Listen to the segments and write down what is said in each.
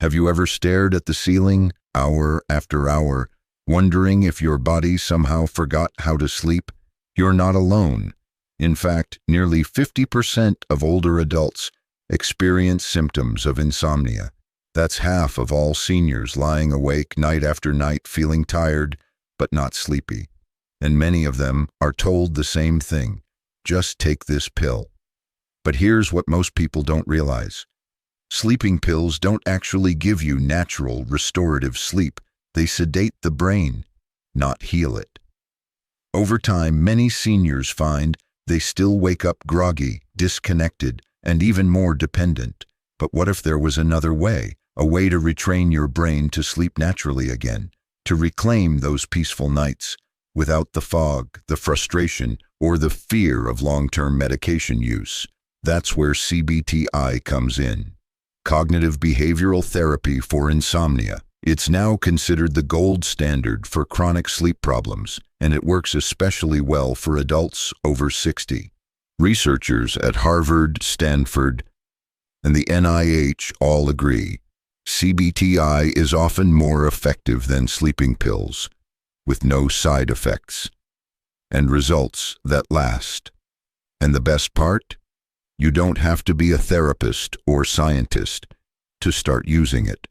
Have you ever stared at the ceiling, hour after hour, wondering if your body somehow forgot how to sleep? You're not alone. In fact, nearly 50% of older adults experience symptoms of insomnia. That's half of all seniors lying awake night after night feeling tired but not sleepy. And many of them are told the same thing: just take this pill. But here's what most people don't realize. Sleeping pills don't actually give you natural, restorative sleep. They sedate the brain, not heal it. Over time, many seniors find they still wake up groggy, disconnected, and even more dependent. But what if there was another way? A way to retrain your brain to sleep naturally again, to reclaim those peaceful nights, without the fog, the frustration, or the fear of long-term medication use. That's where CBTI comes in. Cognitive behavioral therapy for insomnia. It's now considered the gold standard for chronic sleep problems, and it works especially well for adults over 60. Researchers at Harvard, Stanford, and the NIH all agree CBTI is often more effective than sleeping pills, with no side effects, and results that last. And the best part? You don't have to be a therapist or scientist to start using it.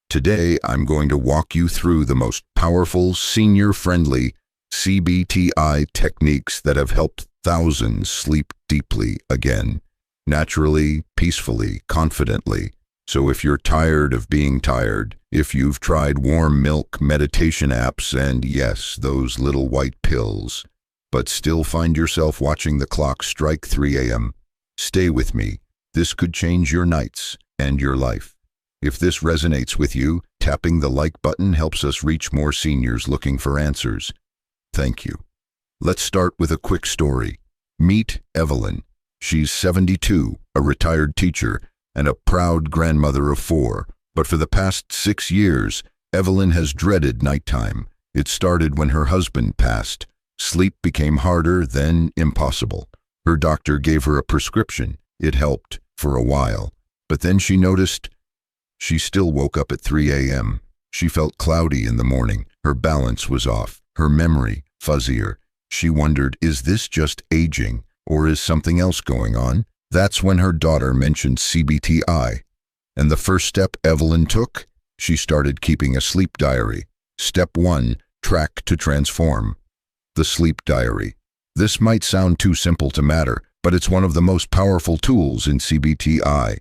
Today, I'm going to walk you through the most powerful, senior-friendly CBTI techniques that have helped thousands sleep deeply again, naturally, peacefully, confidently. So if you're tired of being tired, if you've tried warm milk, meditation apps, and yes, those little white pills, but still find yourself watching the clock strike 3 a.m., stay with me. This could change your nights and your life. If this resonates with you, tapping the like button helps us reach more seniors looking for answers. Thank you. Let's start with a quick story. Meet Evelyn. She's 72, a retired teacher, and a proud grandmother of 4. But for the past 6 years, Evelyn has dreaded nighttime. It started when her husband passed. Sleep became harder, then impossible. Her doctor gave her a prescription. It helped for a while. But then she noticed she still woke up at 3 a.m. She felt cloudy in the morning. Her balance was off. Her memory fuzzier. She wondered, is this just aging, or is something else going on? That's when her daughter mentioned CBTI. And the first step Evelyn took, she started keeping a sleep diary. Step 1, track to transform. The sleep diary. This might sound too simple to matter, but it's one of the most powerful tools in CBTI.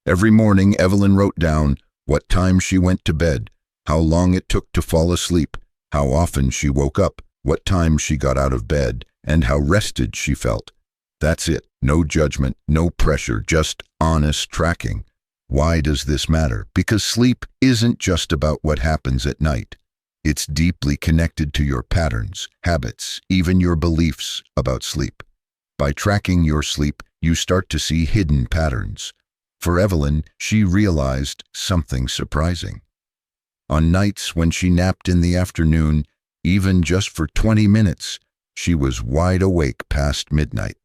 Every morning, Evelyn wrote down what time she went to bed, how long it took to fall asleep, how often she woke up, what time she got out of bed, and how rested she felt. That's it. No judgment, no pressure, just honest tracking. Why does this matter? Because sleep isn't just about what happens at night. It's deeply connected to your patterns, habits, even your beliefs about sleep. By tracking your sleep, you start to see hidden patterns. For Evelyn, she realized something surprising. On nights when she napped in the afternoon, even just for 20 minutes, she was wide awake past midnight.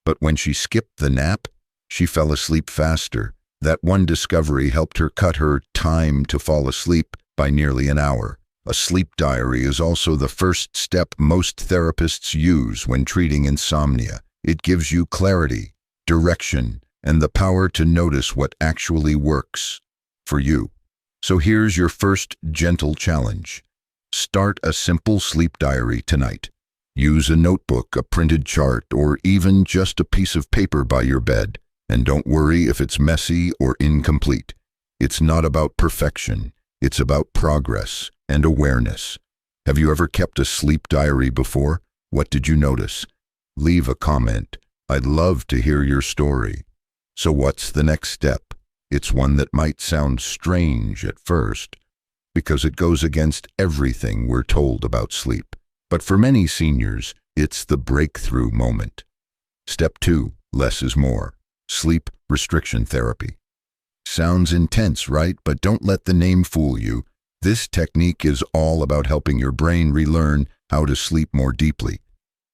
But when she skipped the nap, she fell asleep faster. That one discovery helped her cut her time to fall asleep by nearly an hour. A sleep diary is also the first step most therapists use when treating insomnia. It gives you clarity, direction, and the power to notice what actually works for you. So here's your first gentle challenge. Start a simple sleep diary tonight. Use a notebook, a printed chart, or even just a piece of paper by your bed. And don't worry if it's messy or incomplete. It's not about perfection. It's about progress and awareness. Have you ever kept a sleep diary before? What did you notice? Leave a comment. I'd love to hear your story. So what's the next step? It's one that might sound strange at first, because it goes against everything we're told about sleep. But for many seniors, it's the breakthrough moment. Step 2, less is more. Sleep restriction therapy. Sounds intense, right? But don't let the name fool you. This technique is all about helping your brain relearn how to sleep more deeply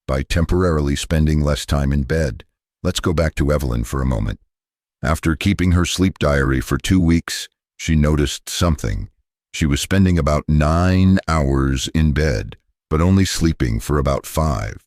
by temporarily spending less time in bed. Let's go back to Evelyn for a moment. After keeping her sleep diary for 2 weeks, She noticed something. She was spending about 9 hours in bed, but only sleeping for about 5.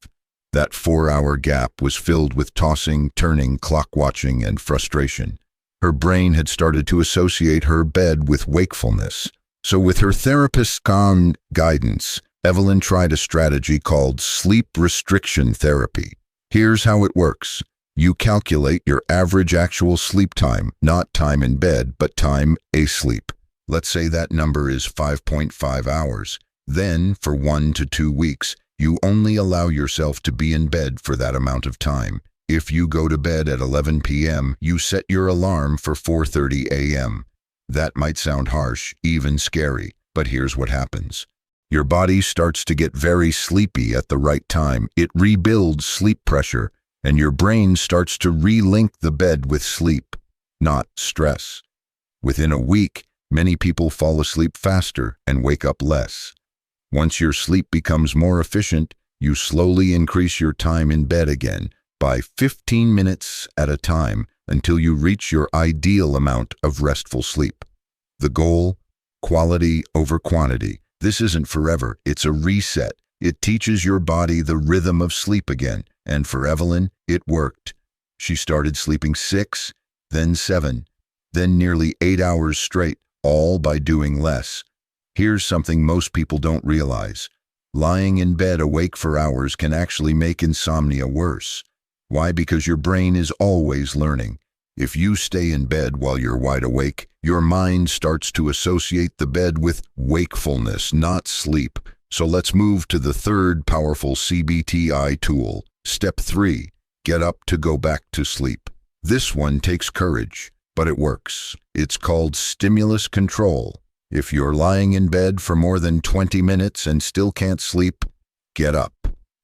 That 4-hour gap was filled with tossing, turning, clock watching, and frustration. Her brain had started to associate her bed with wakefulness. So with her therapist's calm guidance, Evelyn tried a strategy called sleep restriction therapy. Here's how it works. You calculate your average actual sleep time, not time in bed, but time asleep. Let's say that number is 5.5 hours. Then, for 1 to 2 weeks, you only allow yourself to be in bed for that amount of time. If you go to bed at 11 p.m., you set your alarm for 4:30 a.m. That might sound harsh, even scary, but here's what happens. Your body starts to get very sleepy at the right time. It rebuilds sleep pressure, and your brain starts to relink the bed with sleep, not stress. Within a week, many people fall asleep faster and wake up less. Once your sleep becomes more efficient, you slowly increase your time in bed again by 15 minutes at a time until you reach your ideal amount of restful sleep. The goal? Quality over quantity. This isn't forever, it's a reset. It teaches your body the rhythm of sleep again, and for Evelyn, it worked. She started sleeping 6, then 7, then nearly 8 hours straight, all by doing less. Here's something most people don't realize. Lying in bed awake for hours can actually make insomnia worse. Why? Because your brain is always learning. If you stay in bed while you're wide awake, your mind starts to associate the bed with wakefulness, not sleep. So let's move to the third powerful CBTI tool. Step 3, get up to go back to sleep. This one takes courage, but it works. It's called stimulus control. If you're lying in bed for more than 20 minutes and still can't sleep, get up.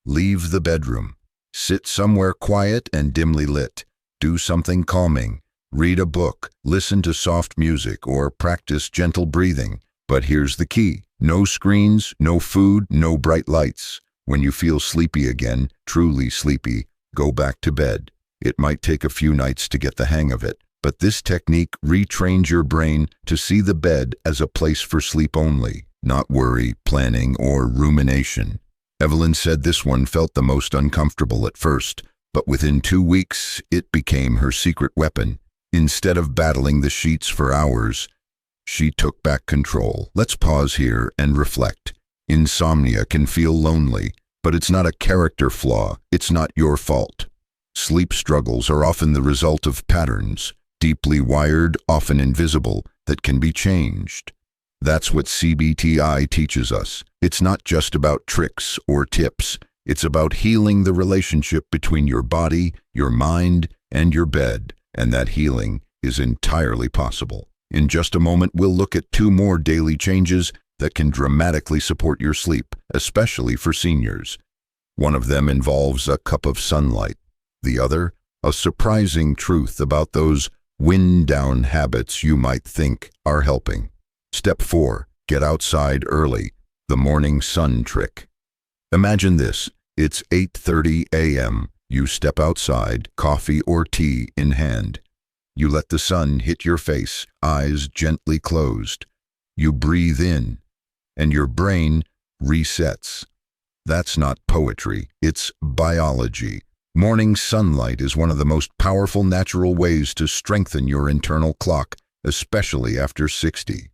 Leave the bedroom. Sit somewhere quiet and dimly lit. Do something calming. Read a book, listen to soft music, or practice gentle breathing. But here's the key. No screens, no food, no bright lights. When you feel sleepy again, truly sleepy, go back to bed. It might take a few nights to get the hang of it, but this technique retrains your brain to see the bed as a place for sleep only, not worry, planning, or rumination. Evelyn said this one felt the most uncomfortable at first, but within 2 weeks, it became her secret weapon. Instead of battling the sheets for hours, she took back control. Let's pause here and reflect. Insomnia can feel lonely, but it's not a character flaw. It's not your fault. Sleep struggles are often the result of patterns, deeply wired, often invisible, that can be changed. That's what CBTI teaches us. It's not just about tricks or tips. It's about healing the relationship between your body, your mind, and your bed, and that healing is entirely possible. In just a moment, we'll look at 2 more daily changes that can dramatically support your sleep, especially for seniors. One of them involves a cup of sunlight. The other, a surprising truth about those wind-down habits you might think are helping. Step 4, get outside early, the morning sun trick. Imagine this, it's 8:30 a.m. You step outside, coffee or tea in hand. You let the sun hit your face, eyes gently closed. You breathe in, and your brain resets. That's not poetry, it's biology. Morning sunlight is one of the most powerful natural ways to strengthen your internal clock, especially after 60.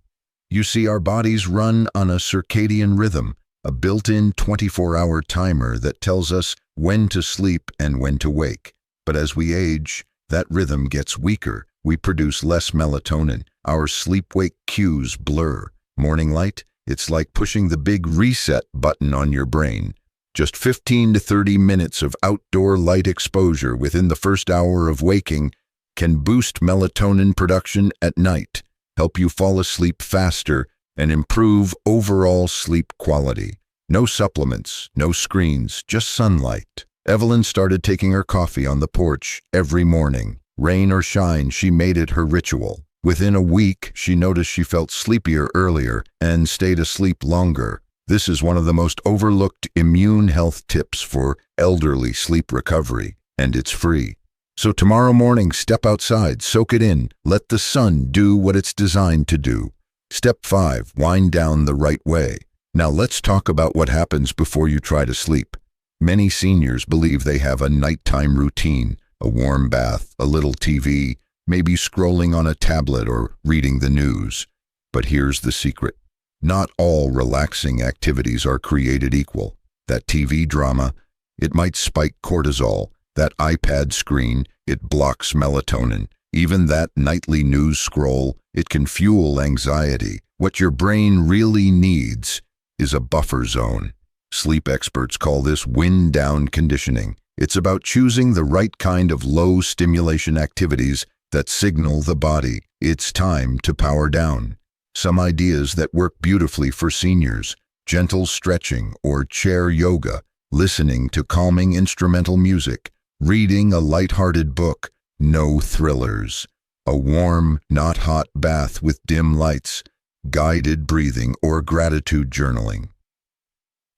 You see, our bodies run on a circadian rhythm, a built-in 24-hour timer that tells us when to sleep and when to wake. But as we age, that rhythm gets weaker. We produce less melatonin. Our sleep-wake cues blur. Morning light? It's like pushing the big reset button on your brain. Just 15 to 30 minutes of outdoor light exposure within the first hour of waking can boost melatonin production at night, help you fall asleep faster, and improve overall sleep quality. No supplements, no screens, just sunlight. Evelyn started taking her coffee on the porch every morning. Rain or shine, she made it her ritual. Within a week, she noticed she felt sleepier earlier and stayed asleep longer. This is one of the most overlooked immune health tips for elderly sleep recovery, and it's free. So tomorrow morning, step outside, soak it in, let the sun do what it's designed to do. Step 5, wind down the right way. Now let's talk about what happens before you try to sleep. Many seniors believe they have a nighttime routine, a warm bath, a little TV, maybe scrolling on a tablet or reading the news. But here's the secret. Not all relaxing activities are created equal. That TV drama, it might spike cortisol. That iPad screen, it blocks melatonin. Even that nightly news scroll, it can fuel anxiety. What your brain really needs is a buffer zone. Sleep experts call this wind-down conditioning. It's about choosing the right kind of low-stimulation activities that signal the body it's time to power down. Some ideas that work beautifully for seniors: gentle stretching or chair yoga, listening to calming instrumental music, reading a light-hearted book, no thrillers, a warm, not hot bath with dim lights, guided breathing, or gratitude journaling.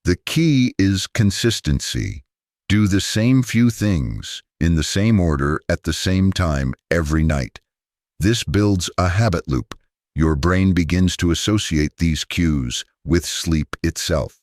The key is consistency. Do the same few things, in the same order, at the same time, every night. This builds a habit loop. Your brain begins to associate these cues with sleep itself.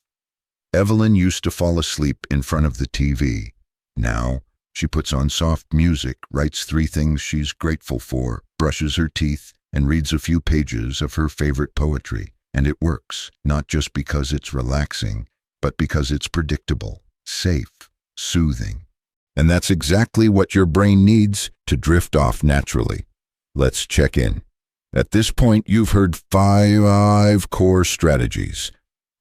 Evelyn used to fall asleep in front of the TV. Now, she puts on soft music, writes 3 things she's grateful for, brushes her teeth, and reads a few pages of her favorite poetry. And it works, not just because it's relaxing, but because it's predictable, safe, soothing. And that's exactly what your brain needs to drift off naturally. Let's check in. At this point, you've heard 5 core strategies.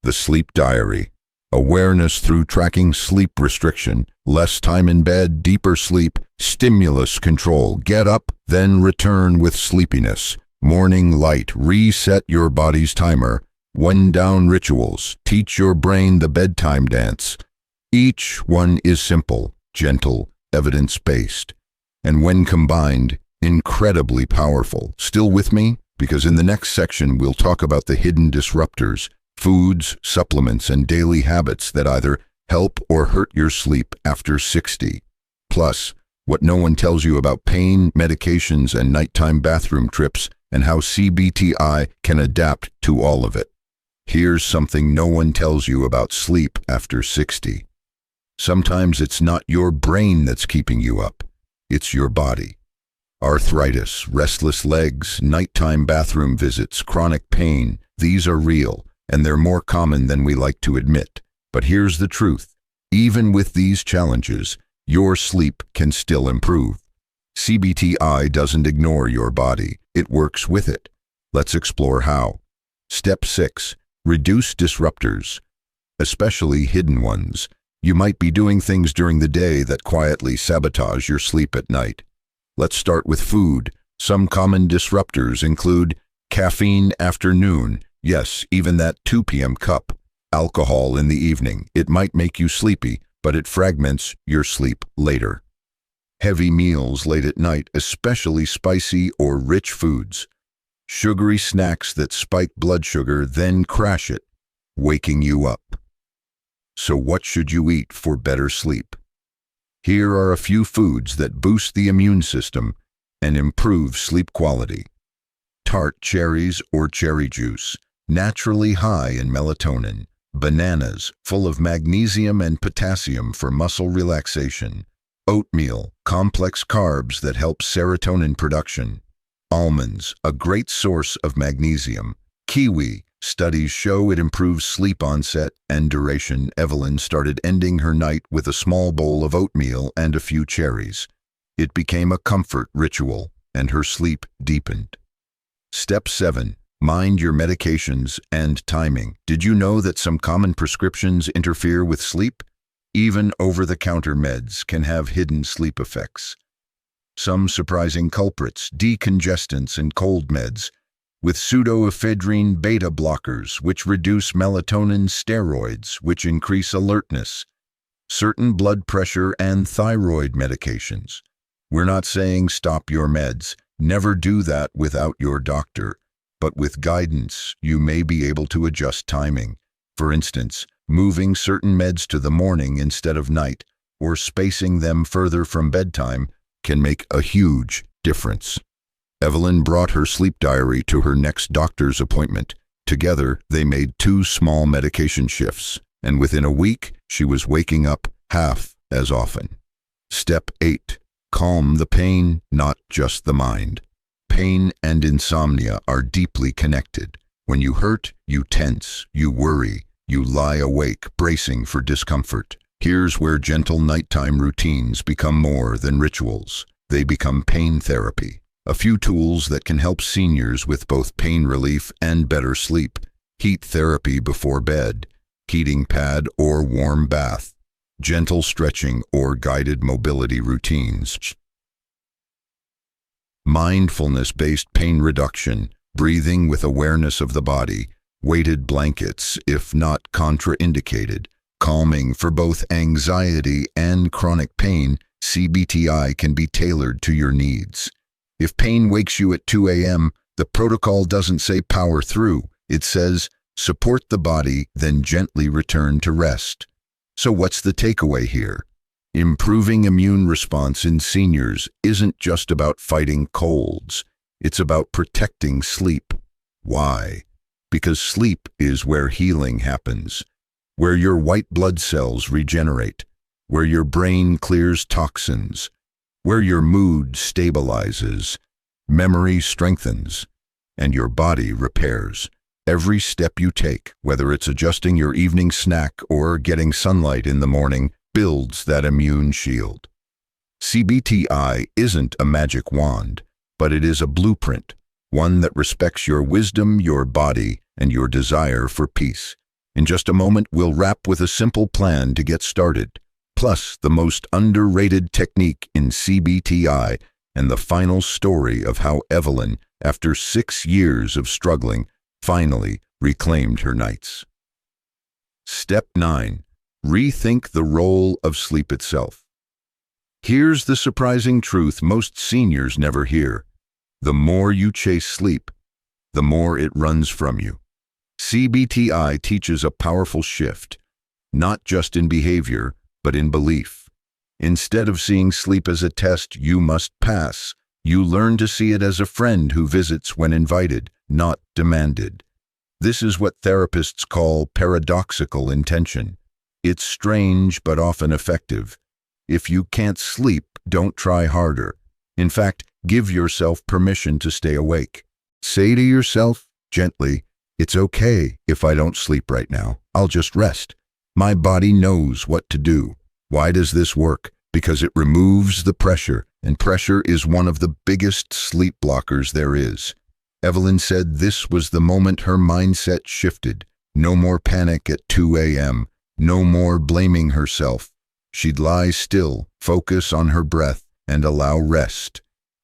The sleep diary. Awareness through tracking sleep restriction, less time in bed, deeper sleep, stimulus control, get up, then return with sleepiness. Morning light, reset your body's timer. Wind down rituals, teach your brain the bedtime dance. Each one is simple, gentle, evidence-based, and when combined, incredibly powerful. Still with me? Because in the next section, we'll talk about the hidden disruptors, foods, supplements, and daily habits that either help or hurt your sleep after 60. Plus, what no one tells you about pain, medications, and nighttime bathroom trips, and how CBTI can adapt to all of it. Here's something no one tells you about sleep after 60. Sometimes it's not your brain that's keeping you up. It's your body. Arthritis, restless legs, nighttime bathroom visits, chronic pain, these are real, and they're more common than we like to admit. But here's the truth. Even with these challenges, your sleep can still improve. CBTI doesn't ignore your body. It works with it. Let's explore how. Step 6. Reduce disruptors, especially hidden ones. You might be doing things during the day that quietly sabotage your sleep at night. Let's start with food. Some common disruptors include caffeine after noon. Yes, even that 2 p.m. cup. Alcohol in the evening. It might make you sleepy, but it fragments your sleep later. Heavy meals late at night, especially spicy or rich foods. Sugary snacks that spike blood sugar, then crash it, waking you up. So what should you eat for better sleep? Here are a few foods that boost the immune system and improve sleep quality. Tart cherries or cherry juice, naturally high in melatonin. Bananas, full of magnesium and potassium for muscle relaxation. Oatmeal, complex carbs that help serotonin production. Almonds, a great source of magnesium. Kiwi, studies show it improves sleep onset and duration. Evelyn started ending her night with a small bowl of oatmeal and a few cherries. It became a comfort ritual, and her sleep deepened. Step 7. Mind your medications and timing. Did you know that some common prescriptions interfere with sleep? Even over-the-counter meds can have hidden sleep effects. Some surprising culprits: decongestants and cold meds, with pseudoephedrine beta blockers, which reduce melatonin, steroids, which increase alertness, certain blood pressure and thyroid medications. We're not saying stop your meds. Never do that without your doctor. But with guidance, you may be able to adjust timing. For instance, moving certain meds to the morning instead of night, or spacing them further from bedtime, can make a huge difference. Evelyn brought her sleep diary to her next doctor's appointment. Together, they made 2 small medication shifts, and within a week, she was waking up half as often. Step 8. Calm the pain, not just the mind. Pain and insomnia are deeply connected. When you hurt, you tense, you worry, you lie awake, bracing for discomfort. Here's where gentle nighttime routines become more than rituals. They become pain therapy. A few tools that can help seniors with both pain relief and better sleep. Heat therapy before bed, heating pad or warm bath, gentle stretching or guided mobility routines. Mindfulness-based pain reduction, breathing with awareness of the body, weighted blankets if not contraindicated, calming for both anxiety and chronic pain. CBTI can be tailored to your needs. If pain wakes you at 2 a.m., the protocol doesn't say power through. It says support the body, then gently return to rest. So what's the takeaway here? Improving immune response in seniors isn't just about fighting colds. It's about protecting sleep. Why? Because sleep is where healing happens, where your white blood cells regenerate, where your brain clears toxins, where your mood stabilizes, memory strengthens, and your body repairs. Every step you take, whether it's adjusting your evening snack or getting sunlight in the morning, builds that immune shield. CBTI isn't a magic wand, but it is a blueprint, one that respects your wisdom, your body, and your desire for peace. In just a moment, we'll wrap with a simple plan to get started, plus the most underrated technique in CBTI and the final story of how Evelyn, after 6 years of struggling, finally reclaimed her nights. Step 9. Rethink the role of sleep itself. Here's the surprising truth most seniors never hear. The more you chase sleep, the more it runs from you. CBTI teaches a powerful shift, not just in behavior, but in belief. Instead of seeing sleep as a test you must pass, you learn to see it as a friend who visits when invited, not demanded. This is what therapists call paradoxical intention. It's strange but often effective. If you can't sleep, don't try harder. In fact, give yourself permission to stay awake. Say to yourself, gently, it's okay if I don't sleep right now. I'll just rest. My body knows what to do. Why does this work? Because it removes the pressure, and pressure is one of the biggest sleep blockers there is. Evelyn said this was the moment her mindset shifted. No more panic at 2 a.m., no more blaming herself. She'd lie still, focus on her breath, and allow rest.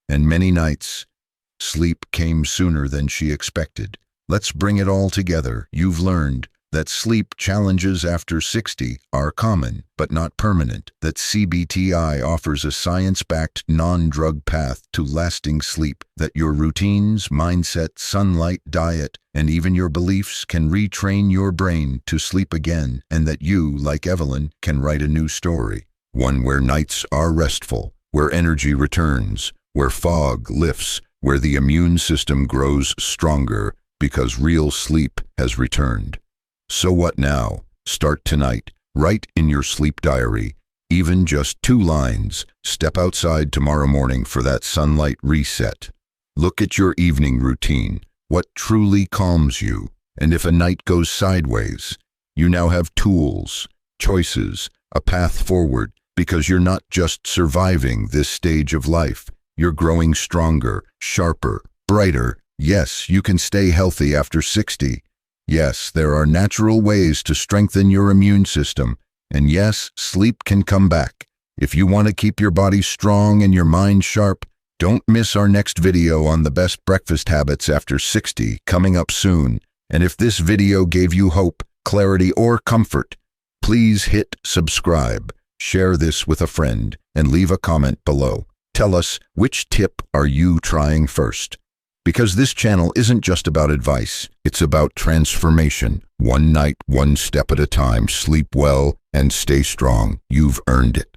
And many nights, sleep came sooner than she expected. Let's bring it all together. You've learned that sleep challenges after 60 are common, but not permanent. That CBTI offers a science-backed, non-drug path to lasting sleep. That your routines, mindset, sunlight, diet, and even your beliefs can retrain your brain to sleep again. And that you, like Evelyn, can write a new story. One where nights are restful, where energy returns, where fog lifts, where the immune system grows stronger because real sleep has returned. So what now? Start tonight. Write in your sleep diary, even just 2 lines. Step outside tomorrow morning for that sunlight reset. Look at your evening routine. What truly calms you? And if a night goes sideways, you now have tools, choices, a path forward, because you're not just surviving this stage of life. You're growing stronger, sharper, brighter. Yes, you can stay healthy after 60. Yes, there are natural ways to strengthen your immune system. And yes, sleep can come back. If you want to keep your body strong and your mind sharp, don't miss our next video on the best breakfast habits after 60, coming up soon. And if this video gave you hope, clarity, or comfort, please hit subscribe, share this with a friend, and leave a comment below. Tell us, which tip are you trying first? Because this channel isn't just about advice, it's about transformation. One night, one step at a time. Sleep well and stay strong. You've earned it.